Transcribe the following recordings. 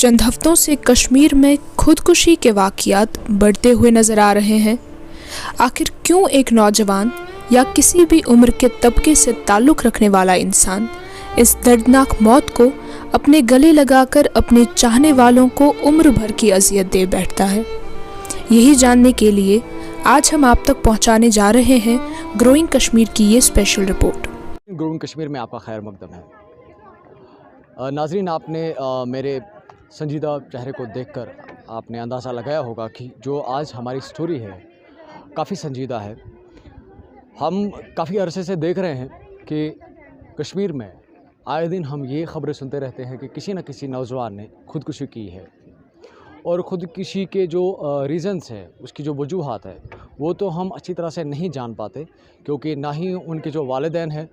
चंद हफ्तों से कश्मीर में खुदकुशी के वाक़यात बढ़ते हुए नज़र आ रहे हैं। आखिर क्यों एक नौजवान या किसी भी उम्र के तबके से ताल्लुक़ रखने वाला इंसान इस दर्दनाक मौत को अपने गले लगाकर अपने चाहने वालों को उम्र भर की अजियत दे बैठता है? यही जानने के लिए आज हम आप तक पहुंचाने जा रहे हैं ग्रोइंग कश्मीर की ये स्पेशल रिपोर्ट। ग्रोइंग कश्मीर में आपका खैर मकदम है। नाजरीन, आपने मेरे संजीदा चेहरे को देखकर आपने अंदाज़ा लगाया होगा कि जो आज हमारी स्टोरी है काफ़ी संजीदा है। हम काफ़ी अरसे से देख रहे हैं कि कश्मीर में आए दिन हम ये ख़बरें सुनते रहते हैं कि किसी न किसी नौजवान ने खुदकुशी की है, और ख़ुदकुशी के जो रीज़न्स है, उसकी जो वजूहात है, वो तो हम अच्छी तरह से नहीं जान पाते, क्योंकि ना ही उनके जो वालिदैन हैं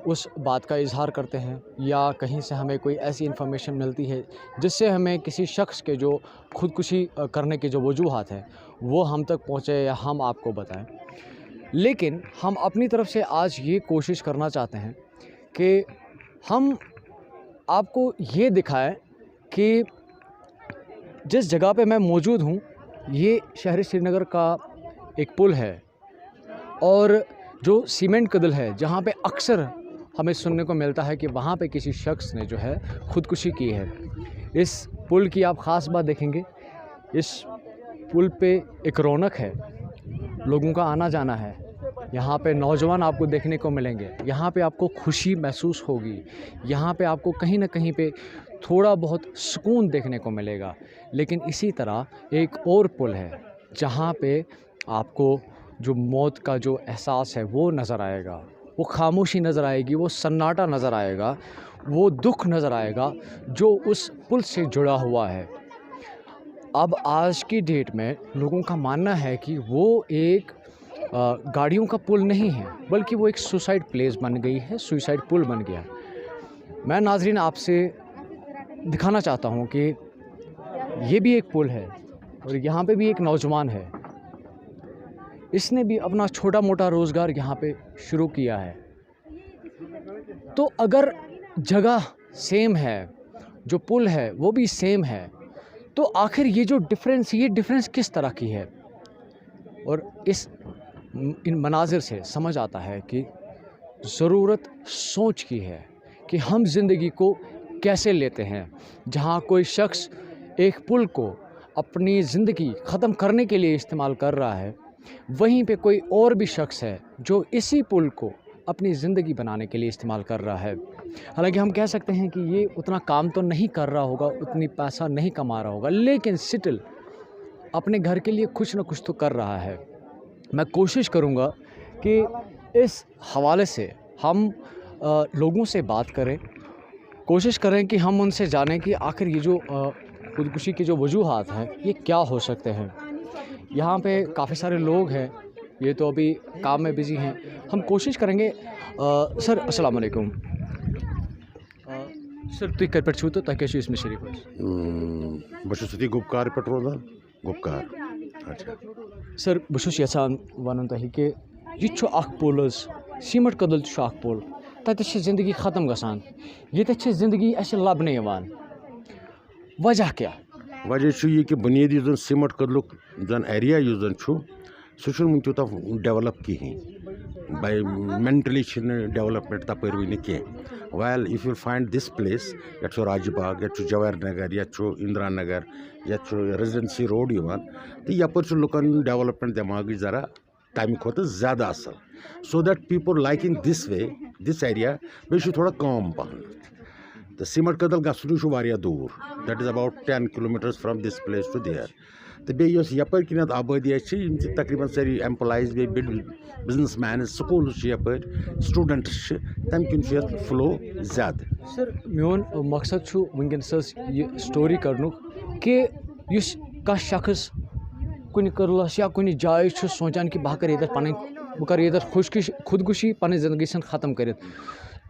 उस बात का इजहार करते हैं, या कहीं से हमें कोई ऐसी इन्फॉर्मेशन मिलती है जिससे हमें किसी शख्स के जो खुदकुशी करने के जो वजूहात हैं वो हम तक पहुँचे या हम आपको बताएं। लेकिन हम अपनी तरफ से आज ये कोशिश करना चाहते हैं कि हम आपको ये दिखाएं कि जिस जगह पे मैं मौजूद हूँ ये शहर श्रीनगर का एक पुल है, और जो सीमेंट कदल है जहाँ पे अक्सर हमें सुनने को मिलता है कि वहाँ पे किसी शख्स ने जो है ख़ुदकुशी की है। इस पुल की आप ख़ास बात देखेंगे, इस पुल पे एक रौनक है, लोगों का आना जाना है, यहाँ पे नौजवान आपको देखने को मिलेंगे, यहाँ पे आपको खुशी महसूस होगी, यहाँ पे आपको कहीं ना कहीं पे थोड़ा बहुत सुकून देखने को मिलेगा। लेकिन इसी तरह एक और पुल है जहाँ पे आपको जो मौत का जो एहसास है वो नज़र आएगा, वो खामोशी नज़र आएगी, वो सन्नाटा नज़र आएगा, वो दुख नज़र आएगा जो उस पुल से जुड़ा हुआ है। अब आज की डेट में लोगों का मानना है कि वो एक गाड़ियों का पुल नहीं है, बल्कि वो एक सुसाइड प्लेस बन गई है, सुसाइड पुल बन गया। मैं नाजरीन आपसे दिखाना चाहता हूँ कि ये भी एक पुल है और यहाँ पे भी एक नौजवान है, इसने भी अपना छोटा मोटा रोज़गार यहाँ पे शुरू किया है। तो अगर जगह सेम है, जो पुल है वो भी सेम है, तो आखिर ये जो डिफरेंस किस तरह की है? और इन मनाजिर से समझ आता है कि ज़रूरत सोच की है कि हम ज़िंदगी को कैसे लेते हैं। जहाँ कोई शख्स एक पुल को अपनी ज़िंदगी ख़त्म करने के लिए इस्तेमाल कर रहा है, वहीं पे कोई और भी शख्स है जो इसी पुल को अपनी ज़िंदगी बनाने के लिए इस्तेमाल कर रहा है। हालांकि हम कह सकते हैं कि ये उतना काम तो नहीं कर रहा होगा, उतनी पैसा नहीं कमा रहा होगा, लेकिन स्टिल अपने घर के लिए कुछ न कुछ तो कर रहा है। मैं कोशिश करूँगा कि इस हवाले से हम लोगों से बात करें, कोशिश करें कि हम उनसे जानें कि आखिर ये जो खुदकुशी की जो वजूहात हैं ये क्या हो सकते हैं। यहाँ पे काफ़ी सारे लोग हैं, ये तो अभी काम में बिज़ी हैं। हम कोशिश करेंगे। सर अस्सलाम वालेकुम। सर तुम कत पे छो तो तक इसमें शरीफ बी गुपकार पे रोजान गुपकार। अच्छा सर बहुत यसान वन तुम कि यह पुल सीमेंट कदल पुल, तत ज़िंदगी ख़त्म गसान, ये ज़िंदगी अस लबने वजह क्या? वजह ये कि बुनियादी जन सीमेंट कदलुक जन एरिया सह तूत डेवलप कहें, बाय मेंटली डेवलपमेंट तपर वन कह। Well if you find this place, ये राजबाग, ये जवाहर नगर, ये इंदिरा नगर, ये रेजिडेंसी रोड, तो यपर लुकन डेवलपमेंट दिमाग जरा तमें खुद ज़्यादा असल, so that people liking this way this area बे थोड़ा कम पहन। तो सीमेंट कदल गया दूर, that is about 10 kilometers from this place to there. तो बे यपर किन आबादी तकरीबन सारी एम्प्लॉइज बे बिड बिजनेस मैन स्कूल यपर स्टूडेंट तम किन फ्लो ज़्यादा। सर मोन मकसद वनकस ये स्टोरी कर कि कह शख्स कुन कर्लस या कुन जाए सोचान कि बह कर खुदकुशी पन जिंदगी ख़त्म कर,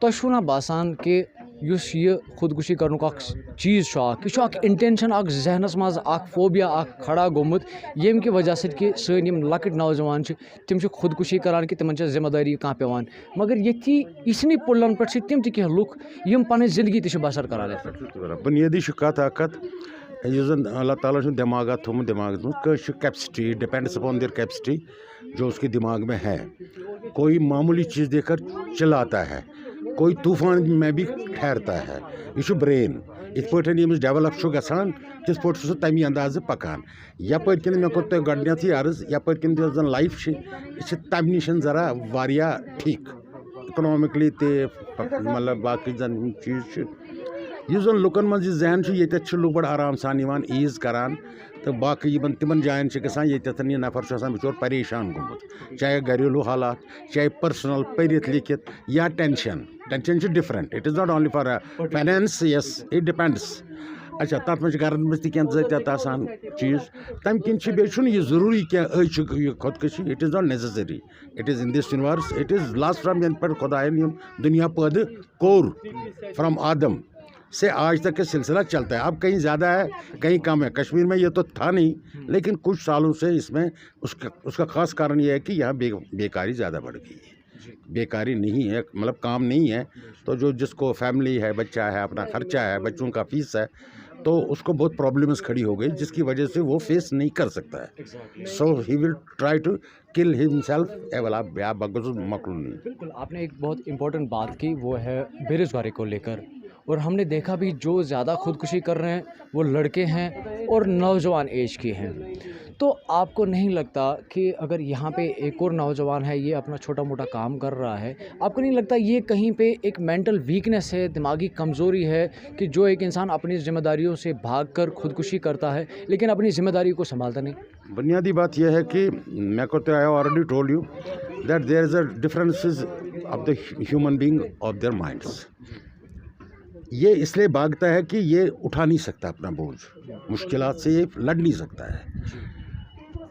तो ना बासान कि युस ये खुदकुशी करनुक अख चीज़ छ अख यह अख इंटेंशन अख जहनस मज अख फोबिया अख खड़ा गोमुत येम की वजह से कि सन यम लकट नौजवान छ तिम छ खुदकुशी करान कि तिमन छ जिम्मेदारी कहाँ पेवान मगर ये इसनी पुलन पे तिम त लुक यम पन जिंदगी तश बसर करान बुनियादी कत अकत जन अल्लाह ताला ने दिमाग थोमुत दिमाग capacity depends upon their capacity जो उसके दिमाग में है। कोई मामूली चीज़ देकर चलाता है, कोई तूफान में भी ठहरता है। यह ब्रेन इत पे यमिस डेवलप गसान तिथ पे सह तमी अंदाज पकान यपर किन मे कोर तुम गडनथी अर्ज यपर किन जन लाइफ यह तम नश जरा वारिया ठीक इकोनॉमिकली मतलब बाकी जन चीज़ यह जन लुकन मज जहन ये लुक बड़ आराम सान ईज करान तो बाकी तिमन जायन गसान ये नफर बिचोर परेशान गोमुत चाहे घरेलू हालात चाहे पर्सनल पढ़ित लिखित या tension different it is not only for finance yes it depends अच्छा तथ मे घर में जत आसान चीज़ तम किन यह जरूरी क्या खुदकशी it is not necessary it is in this universe it is last from यन पे खुदायन दुनिया पैद कोर फ्रॉम आदम से आज तक का सिलसिला चलता है। अब कहीं ज़्यादा है कहीं कम है, कश्मीर में ये तो था नहीं लेकिन कुछ सालों से इसमें उसका ख़ास कारण ये है कि यहाँ बेकारी ज़्यादा बढ़ गई है। बेकारी नहीं है मतलब काम नहीं है तो जो जिसको फैमिली है, बच्चा है, अपना खर्चा है, बच्चों का फीस है तो उसको बहुत प्रॉब्लम्स खड़ी हो गई जिसकी वजह से वो फेस नहीं कर सकता है। So he will try to kill himself मकलूनी। बिल्कुल आपने एक बहुत इम्पोर्टेंट बात की वो है बेरोज़गारी को लेकर और हमने देखा भी जो ज़्यादा खुदकुशी कर रहे हैं वो लड़के हैं और नौजवान एज के हैं। तो आपको नहीं लगता कि अगर यहाँ पे एक और नौजवान है ये अपना छोटा मोटा काम कर रहा है, आपको नहीं लगता ये कहीं पे एक मेंटल वीकनेस है, दिमागी कमज़ोरी है कि जो एक इंसान अपनी ज़िम्मेदारियों से भागकर खुदकुशी करता है लेकिन अपनी ज़िम्मेदारी को संभालता नहीं? बुनियादी बात यह है कि मैं को I already told you that there is a differences of the human being of their minds. ये इसलिए भागता है कि ये उठा नहीं सकता अपना बोझ, मुश्किलात से ये लड़ नहीं सकता है।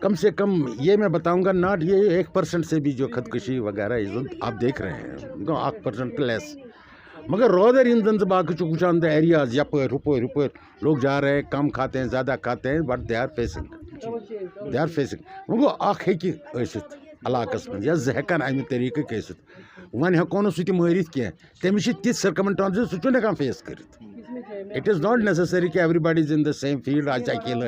कम से कम ये मैं बताऊंगा नॉट ये 1% से भी जो खुदकुशी वगैरह आप देख रहे हैं 8% लेस मगर रोदर इन जन बाकी वुचान द एरियाज यपर रुपर लोग जा रहे हैं, कम खाते हैं, ज़्यादा खाते हैं बट दे आर फेसिंग वो अख हेकित इलाकस में या जहकन अमि तरीक़ कसित वन हेको न सह मारित कह तमिस तिथ सर्कमस्टांसेस सह हेकान फेस कर। इट इज़ नॉट नेसेसरी कि everybody is in the same field आज अकेला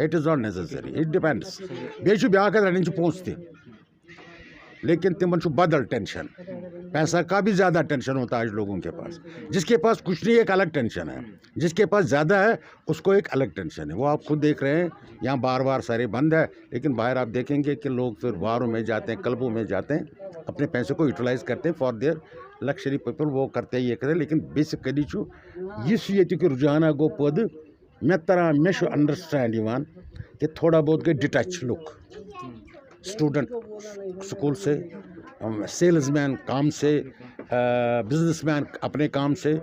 it is not necessary it depends बे ब्या रन पोस लेकिन तिमन बदल टेंशन पैसा का भी ज़्यादा टेंशन होता है आज लोगों के पास। जिसके पास कुछ नहीं एक अलग टेंशन है, जिसके पास ज़्यादा है उसको एक अलग टेंशन है। वो आप खुद देख रहे हैं यहाँ बार बार सारे बंद है लेकिन बाहर आप देखेंगे कि लोग फिर बारों में जाते हैं, क्लबों में जाते हैं, अपने पैसे को यूटिलाइज करते हैं फॉर देयर लग्जरी पीपल वो करते हैं ये करें। लेकिन बेसिकली ये रुझान गो पद मे तरह मे अंडरस्टैंड कि थोड़ा बहुत गई डिटच लुक स्टूडेंट स्कूल से, सेल्समैन काम से, बिजनेसमैन अपने काम से,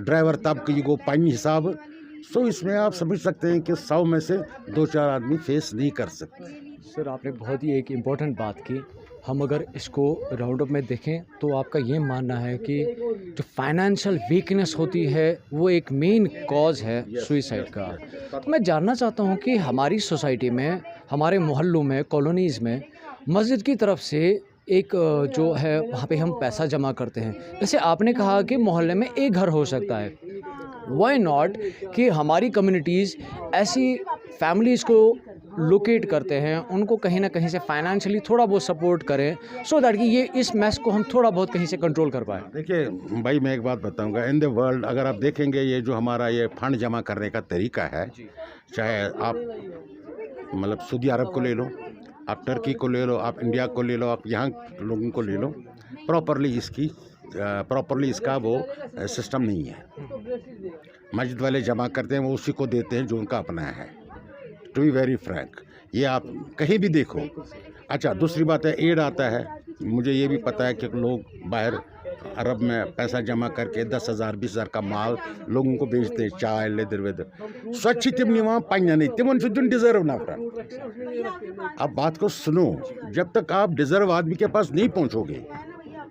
ड्राइवर तबके ये गो पानी हिसाब। सो इसमें आप समझ सकते हैं कि 100 में से 2-4 आदमी फेस नहीं कर सकते। सर आपने बहुत ही एक इम्पॉर्टेंट बात की। हम अगर इसको राउंड अप में देखें तो आपका ये मानना है कि जो फाइनेंशियल वीकनेस होती है वो एक मेन कॉज है सुइसाइड का। तो मैं जानना चाहता हूँ कि हमारी सोसाइटी में, हमारे मोहल्लों में, कॉलोनीज़ में मस्जिद की तरफ से एक जो है वहाँ पे हम पैसा जमा करते हैं। जैसे आपने कहा कि मोहल्ले में एक घर हो सकता है, वाई नॉट कि हमारी कम्युनिटीज़ ऐसी फैमिलीज़ को लोकेट करते हैं, उनको कहीं ना कहीं से फाइनेंशियली थोड़ा बहुत सपोर्ट करें सो दैट कि ये इस मैस को हम थोड़ा बहुत कहीं से कंट्रोल कर पाएँ। देखिए भाई मैं एक बात बताऊंगा, इन द वर्ल्ड अगर आप देखेंगे ये जो हमारा ये फंड जमा करने का तरीका है, चाहे आप मतलब सऊदी अरब को ले लो, आप टर्की को ले लो, आप इंडिया को ले लो, आप यहाँ लोगों को ले लो, प्रॉपरली इसका वो सिस्टम नहीं है। मस्जिद वाले जमा करते हैं वो उसी को देते हैं जो उनका अपना है। टू बी वेरी फ्रैंक ये आप कहीं भी देखो। अच्छा दूसरी बात है एड आता है, मुझे ये भी पता है कि लोग बाहर अरब में पैसा जमा करके 10,000 20,000 का माल लोगों को बेचते हैं, चाय लेदर वेदर स्वच्छ तिम निवा पन्ना नहीं तिमन तुम डिजर्व ना फ्रेंड। आप बात को सुनो, जब तक आप डिजर्व आदमी के पास नहीं पहुंचोगे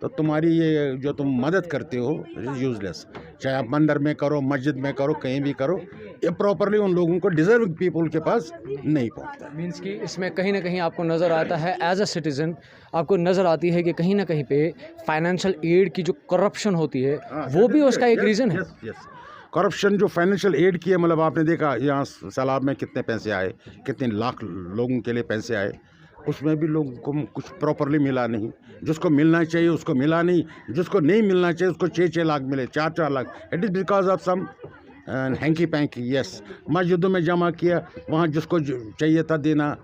तो तुम्हारी ये जो तुम मदद करते हो यूजलेस, चाहे आप मंदिर में करो, मस्जिद में करो, कहीं भी करो, ये प्रॉपरली उन लोगों को डिजर्विंग पीपल के पास नहीं पहुंचता। मीन्स कि इसमें कहीं ना कहीं आपको नज़र आता है एज अ सिटीज़न, आपको नज़र आती है कि कहीं ना कहीं पे फाइनेंशियल एड की जो करप्शन होती है वो भी उसका एक रीज़न है। करप्शन जो फाइनेंशियल एड की है, मतलब आपने देखा यहाँ सैलाब में कितने पैसे आए, कितने लाख लोगों के लिए पैसे आए, उसमें भी लोगों को कुछ प्रॉपरली मिला नहीं। जिसको मिलना चाहिए उसको मिला नहीं, जिसको नहीं मिलना चाहिए उसको 6-6 लाख मिले, 4-4 lakh. It is because of some hanky panky. Yes, मस्जिदों में जमा किया, वहाँ जिसको चाहिए था देना,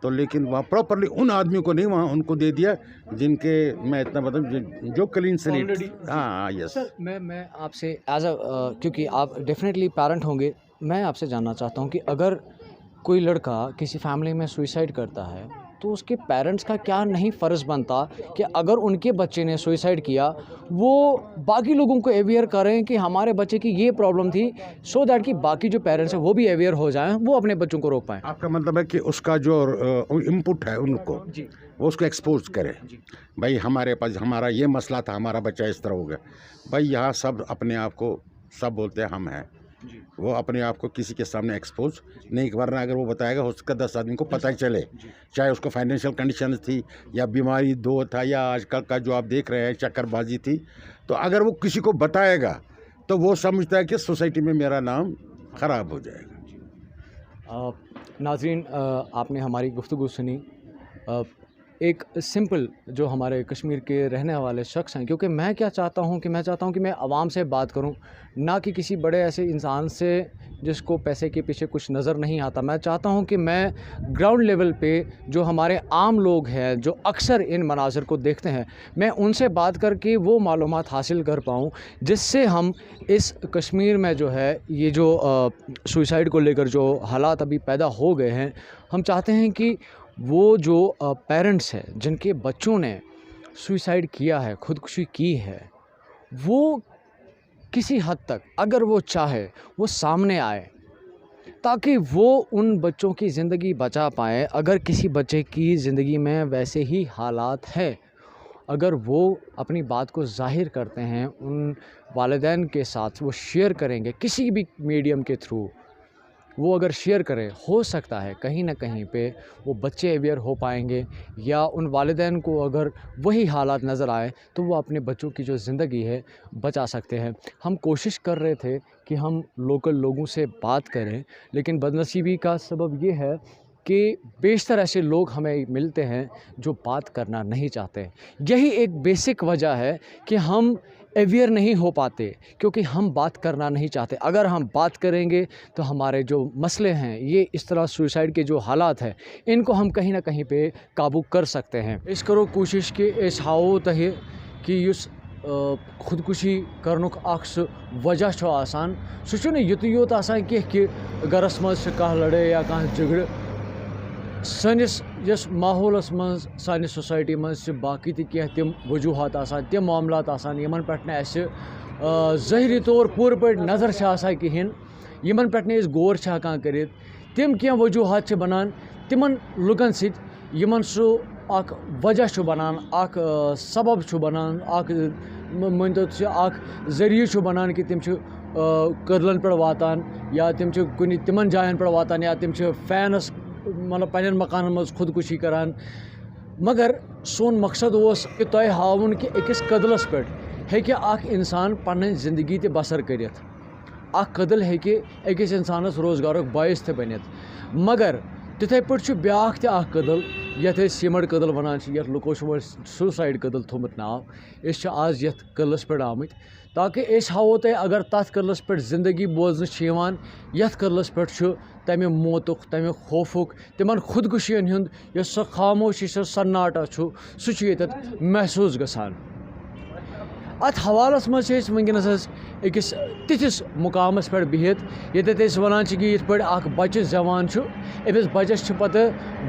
तो लेकिन वहाँ प्रॉपरली उन आदमियों को नहीं, वहाँ उनको दे दिया जिनके, मैं इतना बता, जो क्लीन स्लेट। हाँ यस। सर मैं आपसे एज अ क्योंकि आप डेफिनेटली पेरेंट होंगे, मैं आपसे जानना चाहता हूँ कि अगर कोई लड़का किसी फैमिली में सुइसाइड करता है तो उसके पेरेंट्स का क्या नहीं फ़र्ज़ बनता कि अगर उनके बच्चे ने सुइसाइड किया वो बाकी लोगों को अवेयर करें कि हमारे बच्चे की ये प्रॉब्लम थी, सो दैट कि बाकी जो पेरेंट्स हैं वो भी अवेयर हो जाएं, वो अपने बच्चों को रोक पाएँ। आपका मतलब है कि उसका जो इनपुट है उनको जी, वो उसको एक्सपोज करे, भाई हमारे पास हमारा ये मसला था, हमारा बच्चा इस तरह हो गया। भाई यहाँ सब अपने आप को सब बोलते हैं हम हैं, वो अपने आप को किसी के सामने एक्सपोज नहीं, वरना अगर वो बताएगा हो सकता 10 आदमी को पता ही चले, चाहे उसको फाइनेंशियल कंडीशन थी या बीमारी दो था या आजकल का जो आप देख रहे हैं चक्करबाजी थी, तो अगर वो किसी को बताएगा तो वो समझता है कि सोसाइटी में मेरा नाम ख़राब हो जाएगा। नाज़रीन, आपने हमारी गुफ्तगू सुनी। एक सिंपल जो हमारे कश्मीर के रहने वाले शख्स हैं, क्योंकि मैं क्या चाहता हूं कि मैं आवाम से बात करूं, ना कि किसी बड़े ऐसे इंसान से जिसको पैसे के पीछे कुछ नज़र नहीं आता। मैं चाहता हूं कि मैं ग्राउंड लेवल पे जो हमारे आम लोग हैं जो अक्सर इन मनाज़र को देखते हैं, मैं उनसे बात करके वो मालूमात हासिल कर पाऊं जिससे हम इस कश्मीर में जो है ये जो सुसाइड को लेकर जो हालात अभी पैदा हो गए हैं, हम चाहते हैं कि वो जो पेरेंट्स हैं जिनके बच्चों ने सुसाइड किया है, ख़ुदकुशी की है, वो किसी हद तक अगर वो चाहे वो सामने आए ताकि वो उन बच्चों की ज़िंदगी बचा पाए। अगर किसी बच्चे की ज़िंदगी में वैसे ही हालात है, अगर वो अपनी बात को ज़ाहिर करते हैं, उन वालिदैन के साथ वो शेयर करेंगे किसी भी मीडियम के थ्रू, वो अगर शेयर करें, हो सकता है कहीं ना कहीं पे वो बच्चे अवेयर हो पाएंगे, या उन वालिदैन को अगर वही हालात नज़र आए तो वो अपने बच्चों की जो ज़िंदगी है बचा सकते हैं। हम कोशिश कर रहे थे कि हम लोकल लोगों से बात करें, लेकिन बदनसीबी का सबब ये है कि बेशतर ऐसे लोग हमें मिलते हैं जो बात करना नहीं चाहते। यही एक बेसिक वजह है कि हम अवेयर नहीं हो पाते, क्योंकि हम बात करना नहीं चाहते। अगर हम बात करेंगे तो हमारे जो मसले हैं, ये इस तरह सुसाइड के जो हालात हैं, इनको हम कहीं ना कहीं पे काबू कर सकते हैं। इस करो कोशिश कि इस हाओ तहे कि युस खुदकुशी करनुक अख सह वजह छो आसान, सह छुने युत योत आसान कि गरस मज कह लड़े या कह झगड़। सनिस यस माहौलस मज सानि सोसाइटी मज बाकी तह तिम वजूहत आसान, तिम मामलात आसान यमन पे ज़ाहिरी तौर पूरे पे नज़र कहें, यमन पे गौर हेकान कर, तिम क्या वजूहत बनान तिमन लुकन सत यमन सह अख वजह बनान, अख सबब बनान, अख मन तो अख ज़रिए बनान कि तिम कदलन पे वातान, या तिम कुन तिमन जायन पे वातान, या तिम फैनस मतलब पन्न मकान मज खुदकुशी करान। मगर सोन मकसद उस कि तय हावन कि अकिस कदलस पे हेकि अख इंसान पन्न जिंदगी ते बसर करित, अख कदल हेकि अकिस इंसानस रोजगार बायस ते बनित। मगर तिथे पे ब्याख ते अख कदल यथ सीमट कदल वनान, यथ लुको सुसाइड कदल थोमुत नाव, इस आज यथ कदलस पे आमुत, ताकि इस हावो तय अगर तथ कदलस पे जिंदगी बोजन यथ कदलस पे तमें मौतुक, तमें खौफुक, तिमन खुदकुशियन हुंद यस सह खामोशी सह सन्नाटा सह ये महसूस गसान। अत हवालस मज वनकस अकिस तिथिस मुकामस पे बिहित ये वनान कि ये अख बच्चे जवान अमिस बच्चस पत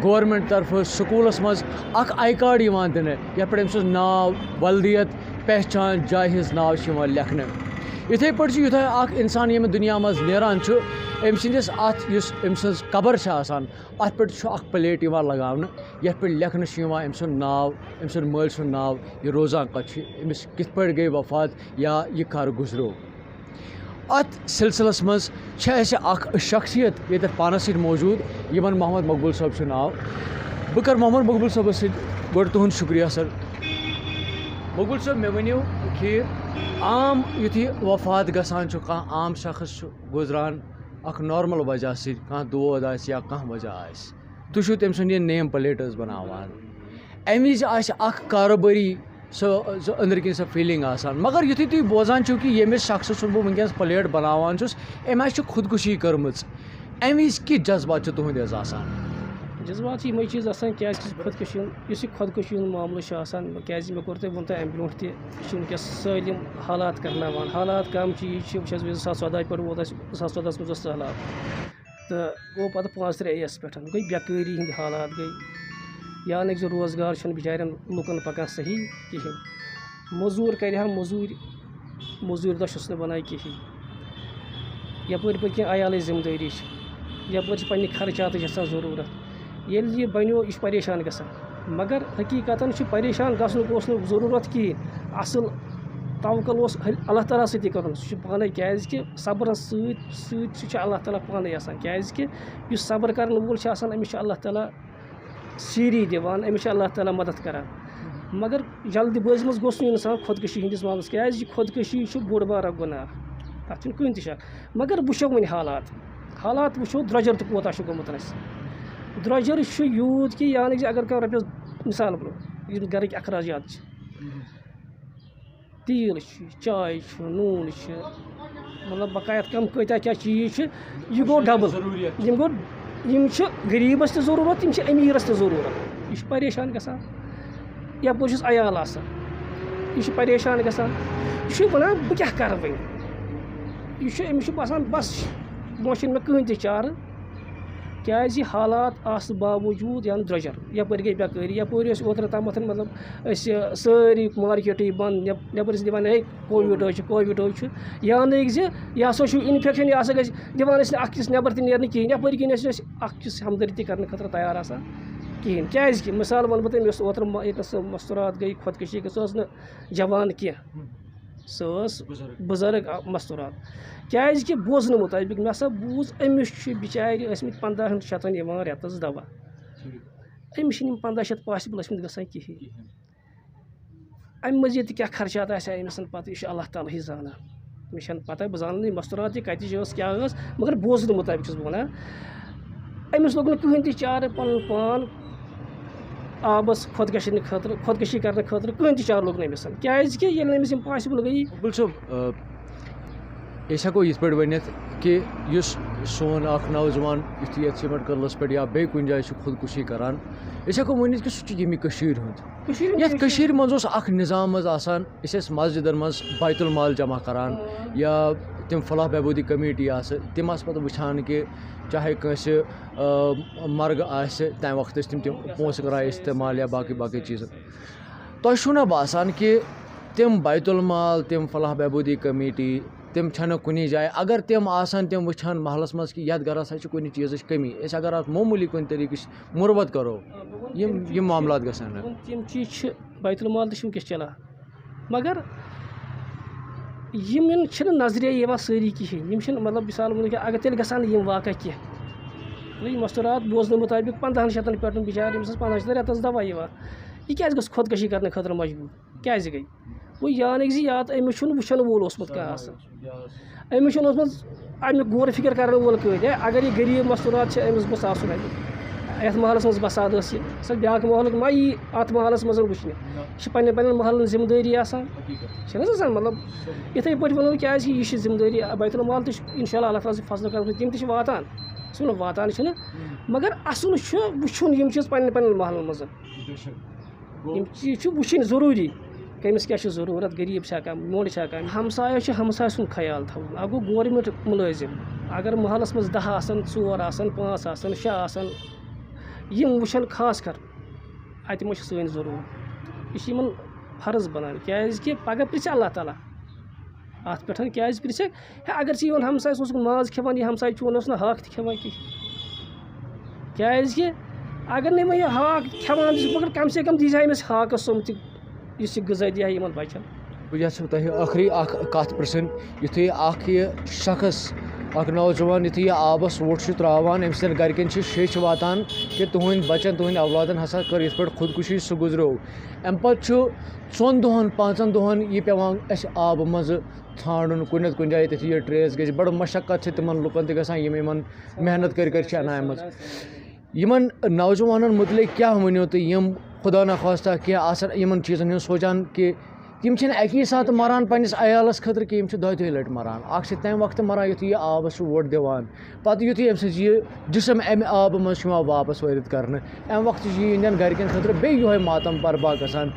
गवर्नमेंट तरफ स्कूलस मज अख आई कार्ड दिन, ये पे नाव, वल्दियत, पहचान, जाय हिज नाव लिखने। یتھے پٲٹھۍ چھُ یُتھُے اکھ اِنسان ییٚمہِ دُنیا منٛز نیران چھُ أمۍ سٕنٛدِس اَتھ یُس أمۍ سٕنٛز قبر چھِ آسان اَتھ پٮ۪ٹھ چھُ اکھ پلیٹ یِوان لگاونہٕ یَتھ پٮ۪ٹھ لیکھنہٕ چھُ یِوان أمۍ سُنٛد ناو أمۍ سٕنٛدِ مٲلۍ سُنٛد ناو یہِ روزان کَتہِ چھُ أمِس کِتھ پٲٹھۍ گٔے وفات یا یہِ کر گُزریو. اَتھ سلسلس منٛز چھِ اَسہِ اکھ شخصیت ییٚتٮ۪تھ پانَس سۭتۍ موٗجوٗد یِمن محمد مقبوٗل صٲب چھُ ناو. بہٕ کَرٕ محمد مقبوٗل صٲبَس سۭتۍ گۄڈٕ تُہُنٛد شُکریہ سر. مقبوٗل صٲب مےٚ ؤنِو کہِ عام یُتھُے وفات گژھان چھُ کانٛہہ عام شخص چھُ گُزران اکھ نارمل وجہ سۭتۍ کانٛہہ دود آسہِ یا کانٛہہ وجہ آسہِ تُہۍ چھُو تٔمۍ سُنٛد یہِ نیم پلیٹ حظ بناوان. اَمہِ وِزِ آسہِ اکھ کارٕبٲری سۄ أنٛدرۍ کِنۍ سۄ فیٖلِنٛگ آسان مگر یُتھُے تُہۍ بوزان چھُو کہِ ییٚمِس شخصَس سُنٛد بہٕ وٕنکٮ۪نَس پلیٹ بناوان چھُس أمۍ حظ چھِ خودکُشی کٔرمٕژ اَمہِ وِزِ کِتھ جذبات چھِ تُہُنٛدۍ حظ آسان؟ جذبات چھِ یِمے چیٖز آسان کیٛازِکہِ خۄدکٔشی یُس یہِ خۄدکٔشی ہُنٛد معاملہٕ چھُ آسان کیٛازِ مےٚ کوٚر تۄہہِ ووٚن تۄہہِ اَمہِ برونٛٹھ تہِ یہِ چھِ وٕنکٮ۪س سٲلِم حالات کرناوان حالات کَم چیٖز چھِ وٕچھ حظ 2014 پٮ۪ٹھ ووت اَسہِ 2014 منٛز اوس سہلاب تہٕ گوٚو پَتہٕ 5-3 یَس پٮ۪ٹھ گٔے بٮ۪کٲری ہِنٛدۍ حالات گٔے یا نہٕ زِ روزگار چھُنہٕ بِچارٮ۪ن لُکَن پَکان صحیح کِہیٖنۍ موٚزوٗر کَرِ ہا موٚزوٗرۍ دۄہ چھُس نہٕ بَنان کِہیٖنۍ یَپٲرۍ پٔتۍ کِنۍ عیالٕچ ذِمہٕ دٲری چھِ یَپٲرۍ چھِ پنٛنہِ خرچاتٕچ آسان ضروٗرت ییٚلہِ یہِ بَنیو یہِ چھُ پریشان گژھان مگر حقیٖقتاً چھُ پریشان گژھنُک اوس نہٕ ضروٗرت کِہیٖنۍ اَصٕل توکل اوس اللہ تعالیٰ سۭتی کَرُن سُہ چھُ پانَے کیٛازِکہِ صبرَس سۭتۍ سُہ چھُ اللہ تعالیٰ پانَے آسان کیٛازِکہِ یُس صبر کَرن وول چھُ آسان أمِس چھُ اللہ تعالیٰ سیٖری دِوان أمِس چھُ اللہ تعالیٰ مدد کَران مگر جلدی بٲزی منٛز گوٚژھ نہٕ اِنسان خۄدکٔشی ہِنٛدِس معاملَس کیٛازِ یہِ خۄدکٔشی چھُ بوٚڑ بارٕ گۄناہ تَتھ چھُنہٕ کٕہٕنۍ تہِ شک مگر وٕچھو وۄنۍ حالات وٕچھو درٛۄجر تہِ کوتاہ چھُ گوٚمُت اَسہِ درٛۄجر چھُ یوٗت کہِ یعنی کہِ اگر کانٛہہ رۄپیَس مِثال برونٛہہ یِم گَرٕکۍ اخراجات چھِ تیٖل چھُ چاے چھُ نوٗن چھُ مطلب بقایت کَم کۭتیاہ کیٛاہ چیٖز چھِ یہِ گوٚو ڈبل یِم چھِ غریٖبَس تہِ ضروٗرت یِم چھِ أمیٖرَس تہِ ضروٗرت یہِ چھُ پریشان گژھان یَپٲرۍ چھُس عیال آسان یہِ چھُ پریشان گژھان یہِ چھُ وَنان بہٕ کیٛاہ کَرٕ وۄنۍ یہِ چھُ أمِس چھُ باسان بَس وۄنۍ چھِنہٕ مےٚ کٕہٕنۍ تہِ چارٕ کیٛازِ حالات آسنہٕ باوجوٗد یعنی درٛۄجر یَپٲرۍ گٔے بٮ۪کٲری یَپٲرۍ ٲسۍ اوترٕ تامَتھ مطلب أسۍ سٲری مارکیٹٕے بنٛد نٮ۪برٕ ٲسۍ دِوان ہے کووِڈ حظ چھُ یعنی زِ یہِ ہسا چھُ اِنفیکشن یہِ ہسا گژھِ دِوان ٲسۍ نہٕ اکھ أکِس نٮ۪بر تہِ نیرنہٕ کِہیٖنۍ یَپٲرۍ کِنۍ ٲسۍ أسۍ اکھ أکِس ہمدردی کرنہٕ خٲطرٕ تیار آسان کِہیٖنۍ کیٛازِکہِ مِثال وَنہٕ بہٕ تۄہہِ مےٚ اوس اوترٕ ییٚتنَس مستوٗرات گٔے خۄدکٔشی سۄ ٲس نہٕ جوان کینٛہہ سۄ ٲس بُزرٕگ مستوٗرات کیٛازِکہِ بوزنہٕ مُطٲبِق مےٚ ہسا بوٗز أمِس چھُ بِچارِ ٲسمٕتۍ 1500 یِوان رٮ۪تَس دوا أمِس چھِنہٕ یِم 1500 پاسِبٕل ٲسمٕتۍ گژھان کِہیٖنۍ اَمہِ مٔزیٖد تہِ کیٛاہ خرچات آسہِ ہا أمِس پَتہٕ یہِ چھُ اللہ تعالیٰ ہٕے زانان مےٚ چھَنہٕ پَتہ بہٕ زانہٕ نہٕ یہِ مستوٗرات یہِ کَتِچ ٲس کیٛاہ ٲس مگر بوزنہٕ مُطٲبِق چھُس بہٕ وَنان أمِس لوٚگ نہٕ کٕہٕنۍ تہِ چارٕ پَنُن پان آبَس خۄدکٔشی کَرنہٕ خٲطرٕ کٕہٕنۍ تہِ چارٕ لوٚگ نہٕ أمِس کیٛازِکہِ ییٚلہِ نہٕ أمِس یِم پاسِبٕل گٔیی مقبوٗل صٲب أسۍ ہٮ۪کو یِتھ پٲٹھۍ ؤنِتھ کہِ یُس سون اکھ نوجوان یُتھُے یَتھ سیٖمنٹ کدلَس پٮ۪ٹھ یا بیٚیہِ کُنہِ جایہِ چھُ خودکُشی کران أسۍ ہٮ۪کو ؤنِتھ کہِ سُہ چھُ ییٚمہِ کٔشیٖرِ ہُنٛد یَتھ کٔشیٖرِ منٛز اوس اکھ نِظام حظ آسان أسۍ ٲسۍ مسجِدن منٛز بیتُل مال جمع کران یا تِم فلاح بہبوٗدی کمیٖٹی آسہٕ تِم آسہٕ پَتہٕ وٕچھان کہِ چاہے کٲنٛسہِ مرگہٕ آسہِ تَمہِ وقتہٕ ٲسۍ تِم پونٛسہٕ کران اِستعمال یا باقٕے چیٖز تۄہہِ چھُو نہ باسان کہِ تِم بیتُل مال تِم فلاح بہبوٗدی کمیٖٹی تِم چھَنہٕ کُنی جایہِ اگر تِم آسان تِم وٕچھان محلَس منٛز کہِ یَتھ گَرَس ہسا چھِ کُنہِ چیٖزٕچ کٔمی أسۍ اگر اَتھ معموٗلی کُنہِ طریٖقٕچ مُربت کَرو یِم معاملات گژھن نہٕ تِم چیٖز چھِ بیتُل مال تہِ چھِ وٕنکٮ۪س چلان مگر یِمن چھِنہٕ نظرے یِوان سٲری کِہیٖنۍ یِم چھِنہٕ مطلب مِثال ووٚنُکھ اگر تیٚلہِ گژھان نہٕ یِم واقع کینٛہہ یہِ مستوٗرات بوزنہٕ مُطٲبِق 1500 پٮ۪ٹھ بِچارِ أمِس ٲس 1500 رٮ۪تَس دوا یِوان یہِ کیٛازِ گٔژھ خۄدکٔشی کَرنہٕ خٲطرٕ مجبوٗر کیٛازِ گٔے وۄنۍ یعنی زِ یا تہٕ أمِس چھُنہٕ وٕچھَن وول اوسمُت کانٛہہ آسان أمِس چھُنہٕ اوسمُت اَمیُک غور فِکر کَرن وول کٕہٕنۍ ہے اگر یہِ غریٖب مستوٗرات چھِ أمِس گوٚژھ آسُن اَتہِ یَتھ محلَس منٛز بَساد ٲس یہِ سۄ بیٛاکھ محلُک ما یی اَتھ محلَس منٛز وٕچھنہِ یہِ چھِ پنٛنٮ۪ن محلَن ذِمہٕ دٲری آسان چھِنہٕ حظ آسان مطلب یِتھَے پٲٹھۍ وَنو کیٛازِکہِ یہِ چھِ ذِمہٕ دٲری بیتُل مال تہِ چھُ اِنشاء اللہ تعالیٰ سٕنٛدِ فضلہٕ کَرنہٕ تِم تہِ چھِ واتان سُہ نہٕ واتان چھِنہٕ مگر اَصٕل چھُ وٕچھُن یِم چیٖز پنٛنٮ۪ن محلَن منٛز یِم چیٖز چھِ وٕچھِنۍ ضروٗری کٔمِس کیٛاہ چھِ ضروٗرت غریٖب چھا کانٛہہ موٚنٛڈ چھا کانٛہہ ہمسایَس چھِ ہمساے سُنٛد خیال تھاوُن اکھ گوٚو گورمٮ۪نٛٹ مُلٲزِم اگر محلَس منٛز 10 آسان 4 آسان 5 آسان 6 آسان یِم وٕچھَن خاص کر اَتہِ ما چھِ سٲنۍ ضروٗرت یہِ چھِ یِمَن فرض بَنان کیٛازِکہِ پگاہ پِرٛژھِ اللہ تعالیٰ ات پہ کیازِ پرژھکھ ہے اگر ژٕ یِوان ہمسایَس اوسُکھ ماز کھٮ۪وان یہِ ہمساے چون اوس نہٕ ہاکھ تہِ کھٮ۪وان کینٛہہ کیازِکہِ اگر نہٕ وۄنۍ یہِ ہاکھ کھٮ۪وان چھُ مگر کم سے کم دی ہا أمِس ہاکَس سوٚم تہِ یُس یہِ غذا دی ہا یِمن بچن. بہٕ یژھٕ تۄہہِ ٲخری اکھ کتھ پرژھٕنۍ یُتھُے اکھ یہِ شخص اکھ نوجوان یُتھُے یہِ آبس ووٚٹھ چھُ تراوان أمۍ سٕنٛدٮ۪ن گرِکٮ۪ن چھِ شیٚچھ واتان کہِ تُہٕنٛدۍ بچن تُہٕنٛدۍ اولادن ہسا کٔر یِتھ پٲٹھۍ خودکُشی سُہ گُزریو. اَمہِ پتہٕ چھُ 4 دۄہن 5 دۄہن یہِ پیٚوان اَسہِ آبہٕ منٛزٕ ژھانڈُن کُنہِ نتہٕ کُنہِ جایہِ تٔتھی یہِ ٹریس گژھِ. بڑٕ مشقت چھِ تِمن لُکن تہِ گژھان یِم یِمن محنت کٔرۍ چھِ انان. یِمن نوجوانن متعلق کیٛاہ ؤنِو تُہۍ یِم خدا نخواستہ کینٛہہ آسن یِمن چیٖزن ہُنٛد سونچان کہِ یِم چھِنہٕ اکی ساتہٕ مران پننِس عیالس خٲطرٕ کہِ یِم چھِ 2 لٹہِ مران. اکھ چھِ تمہِ وقتہٕ مران یُتھُے یہِ آبس چھُ ووٹ دِوان پتہٕ یُتھُے أمۍ سٕنٛز یہِ جسم امہِ آبہٕ منٛز چھُ یِوان واپس وٲرِتھ کرنہٕ امہِ وقتہٕ چھُ یِہنٛدٮ۪ن گرِکٮ۪ن خٲطرٕ بیٚیہِ یِہوے ماتم برپا گژھان.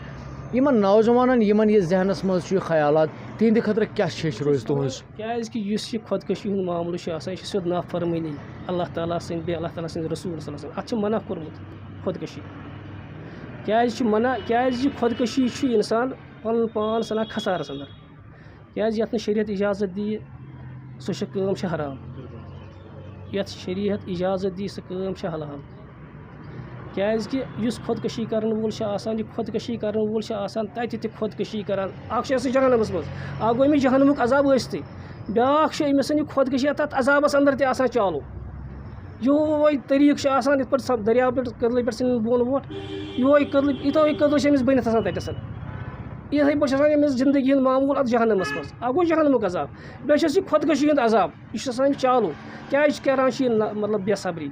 یِمن نوجوانن یِمن یہِ ذہنس منٛز چھُ خیالات تِہنٛدِ خٲطرٕ کیٛاہ شیٚچھ روزِ تُہٕنٛز؟ کیازِکہِ یُس یہِ خۄدکٔشی ہُنٛد معاملہٕ چھُ آسان یہِ چھُ سیوٚد نافرمٲنی اللہ تعالیٰ سٕنٛدۍ بیٚیہِ اللہ تعالیٰ سٕنٛدۍ رسوٗل صلی اللہ علیہ وسلم اتھ چھُ منع کوٚرمُت خۄدکٔشی. کیازِ چھُ منع کیازِ یہِ خۄدکٔشی چھُ انسان پنُن پان ژھٕنان خسارس اندر. کیازِ یتھ نہٕ شریعت اجازت دِیہِ سۄ چھِ کٲم چھِ حرام. یتھ شریعت اجازت دِیہِ سۄ کٲم چھِ حلال. کیازِکہِ یُس خۄدکٔشی کرن وول چھُ آسان یہِ خۄدکٔشی کرن وول چھُ آسان تتہِ تہِ خۄدکٔشی کران. اکھ چھُ آسان جہنمس منٛز اکھ گوٚو أمِس جہنمُک عذاب ٲسۍتٕے بیٛاکھ چھُ أمِس یہِ خۄدکٔشی تتھ عذابس اندر تہِ آسان چالوٗ. یِہوے طریٖقہٕ چھُ آسان یِتھ پٲٹھۍ دٔریاو پٮ۪ٹھ کٔدلہٕ پٮ۪ٹھ ژھٕنن بۄن ووٹ یِہوے کٔدلہٕ یوٗتاہ کٔدلہٕ چھِ أمِس بٔنِتھ آسان تتٮ۪س. یِتھٕے پٲٹھۍ چھُ آسان أمِس زندگی ہُنٛد معموٗل اتھ جہنمس منٛز. اکھ گوٚو جہنمُک عذاب بیٚیہِ چھُس یہِ خۄدکٔشی ہُنٛد عذاب یہِ چھُ آسان أمِس چالوٗ. کیازِ کران چھُ یہِ مطلب بے صبری.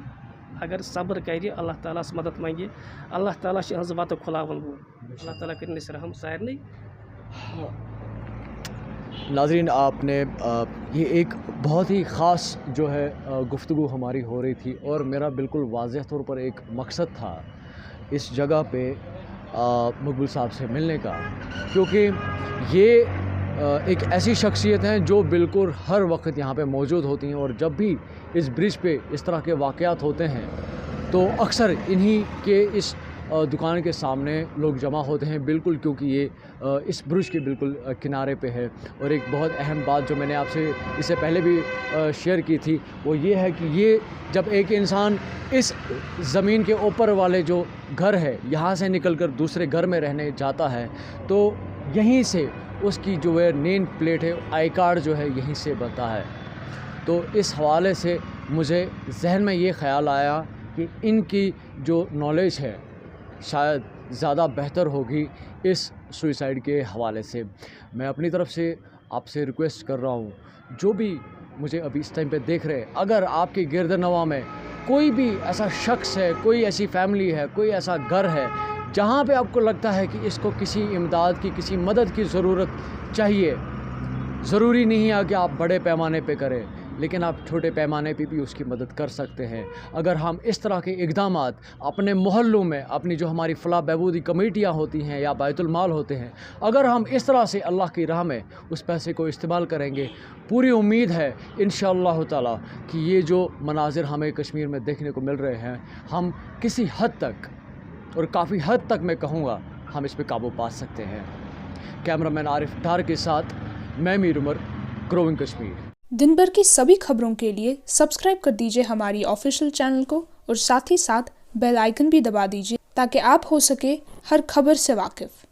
اگر صبر کرِ اللہ تعالیٰ ہس مدد منگہِ اللہ تعالیٰ چھُ یِہٕنٛز وتہٕ کھُلاوان وول. اللہ تعالیٰ کٔرِنۍ اَسہِ رحم سارنٕے. ناظرین آپ نے یہ ایک بہت ہی خاص جو ہے گفتگو ہماری ہو رہی تھی اور میرا بالکل واضح طور پر ایک مقصد تھا اس جگہ پہ مقبول صاحب سے ملنے کا کیونکہ یہ ایک ایسی شخصیت ہیں جو بالکل ہر وقت یہاں پہ موجود ہوتی ہیں اور جب بھی اس برج پہ اس طرح کے واقعات ہوتے ہیں تو اکثر انہی کے اس دکان کے سامنے لوگ جمع ہوتے ہیں بالکل کیونکہ یہ اس برج کے بالکل کنارے پہ ہے. اور ایک بہت اہم بات جو میں نے آپ سے اس سے پہلے بھی شیئر کی تھی وہ یہ ہے کہ یہ جب ایک انسان اس زمین کے اوپر والے جو گھر ہے یہاں سے نکل کر دوسرے گھر میں رہنے جاتا ہے تو یہیں سے اس کی جو ہے نیم پلیٹ ہے آئی کارڈ جو ہے یہیں سے بنتا ہے. تو اس حوالے سے مجھے ذہن میں یہ خیال آیا کہ ان کی جو نالج ہے شاید زیادہ بہتر ہوگی اس سوئسائڈ کے حوالے سے. میں اپنی طرف سے آپ سے ریکویسٹ کر رہا ہوں جو بھی مجھے ابھی اس ٹائم پہ دیکھ رہے اگر آپ کے گرد نواح میں کوئی بھی ایسا شخص ہے کوئی ایسی فیملی ہے کوئی ایسا گھر ہے جہاں پہ آپ کو لگتا ہے کہ اس کو کسی امداد کی کسی مدد کی ضرورت چاہیے. ضروری نہیں ہے کہ آپ بڑے پیمانے پہ کریں لیکن آپ چھوٹے پیمانے پہ بھی اس کی مدد کر سکتے ہیں. اگر ہم اس طرح کے اقدامات اپنے محلوں میں اپنی جو ہماری فلاح بہبودی کمیٹیاں ہوتی ہیں یا بیت المال ہوتے ہیں اگر ہم اس طرح سے اللہ کی راہ میں اس پیسے کو استعمال کریں گے پوری امید ہے انشاءاللہ تعالی کہ یہ جو مناظر ہمیں کشمیر میں دیکھنے کو مل رہے ہیں ہم کسی حد تک اور کافی حد تک میں کہوں گا ہم اس پہ قابو پا سکتے ہیں. کیمرہ مین عارف ڈار کے ساتھ میں میر عمر گروئنگ کشمیر. دن بھر کی سبھی خبروں کے لیے سبسکرائب کر دیجیے ہماری آفیشیل چینل کو اور ساتھ ہی ساتھ بیل آئیکن بھی دبا دیجیے تاکہ آپ ہو سکے ہر خبر سے واقف.